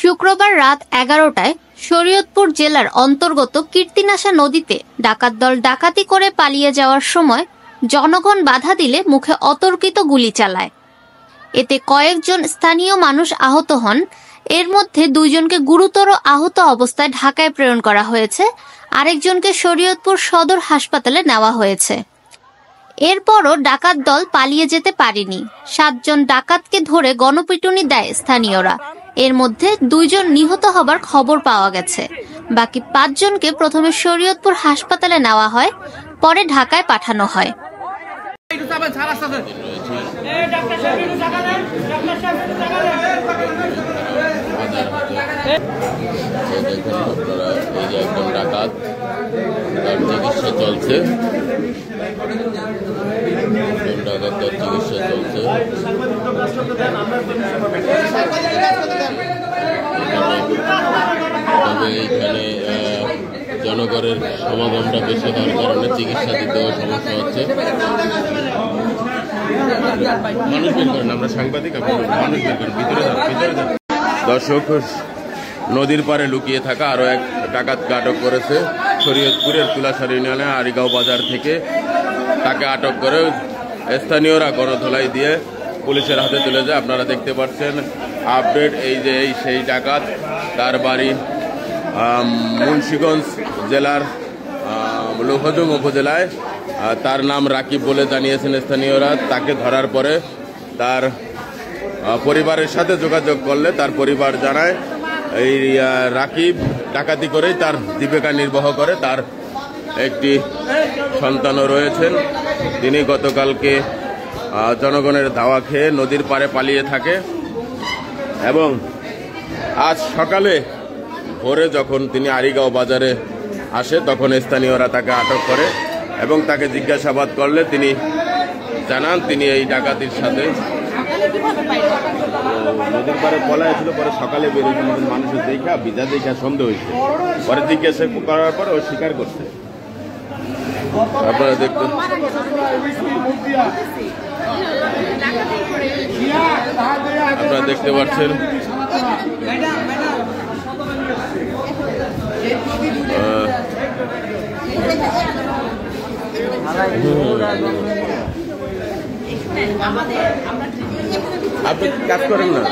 শুক্রবার রাত 11টায় শরীয়তপুর জেলার অন্তর্গত কীর্তিনাশা নদীতে ডাকাত দল ডাকাতি করে পালিয়ে যাওয়ার সময় জনগণ বাধা দিলে মুখে অতর্কিত গুলি চালায়। এতে কয়েকজন স্থানীয় মানুষ আহত হন। এর মধ্যে 2 জনকে গুরুতর আহত অবস্থায় ঢাকায় প্রেরণ করা হয়েছে, আরেকজনকে শরীয়তপুর সদর হাসপাতালে নেওয়া হয়েছে। এরপরও ডাকাত দল পালিয়ে যেতে পারেনি। 7 জন ডাকাতকে ধরে গণপিটুনি দেয় স্থানীয়রা। এর মধ্যে 2 জন নিহত হবার খবর পাওয়া গেছে। বাকি 5 জনকে প্রথমে শরীয়তপুর হাসপাতালে নেওয়া হয়, পরে ঢাকায় পাঠানো হয়। ডাকাত তার চিকিৎসা চলছে, এইখানে জনগণের সমাগমটা বেশি হওয়ার কারণে চিকিৎসা দিতেও সমস্যা হচ্ছে। মানুষ বের করেন, আমরা সাংবাদিক, মানুষ বের করেন, ভিতরে যান। দর্শক, নদীর পাড়ে লুকিয়ে থাকা আরো এক ডাকাতকে আটক করেছে শরীয়তপুরের তুলাসার ইউনিয়নে আরিগাঁও বাজার থেকে। তাকে আটক করে স্থানীয়রা গণধোলাই দিয়ে পুলিশের হাতে তুলে যায়। আপনারা দেখতে পাচ্ছেন আপডেট। এই যে সেই ডাকাত, তার বাড়ি মুন্সিগঞ্জ জেলার লোহদুং উপজেলায়। তার নাম রাকিব বলে জানিয়েছেন স্থানীয়রা। তাকে ধরার পরে তার পরিবারের সাথে যোগাযোগ করলে তার পরিবার জানায় এই রাকিব ডাকাতি করেই তার জীবিকা নির্বাহ করে। তার একটি সন্তানও রয়েছেন। তিনি গতকালকে জনগণের ধাওয়া খেয়ে নদীর পাড়ে পালিয়ে থাকে এবং আজ সকালে ভোরে যখন তিনি আরিগাঁও বাজারে আসে তখন স্থানীয়রা তাকে আটক করে এবং তাকে জিজ্ঞাসাবাদ করলে তিনি জানান তিনি এই ডাকাতির সাথে নদীর পাড়ে পলায় ছিল। পরে সকালে বেরিয়ে মানুষের দেখা বিজা দেখা সন্দেহ হয়েছে, পরে জিজ্ঞাসা করার পর ও স্বীকার করছে। আপনারা দেখতে পাচ্ছেন আপনি কাজ করেন না।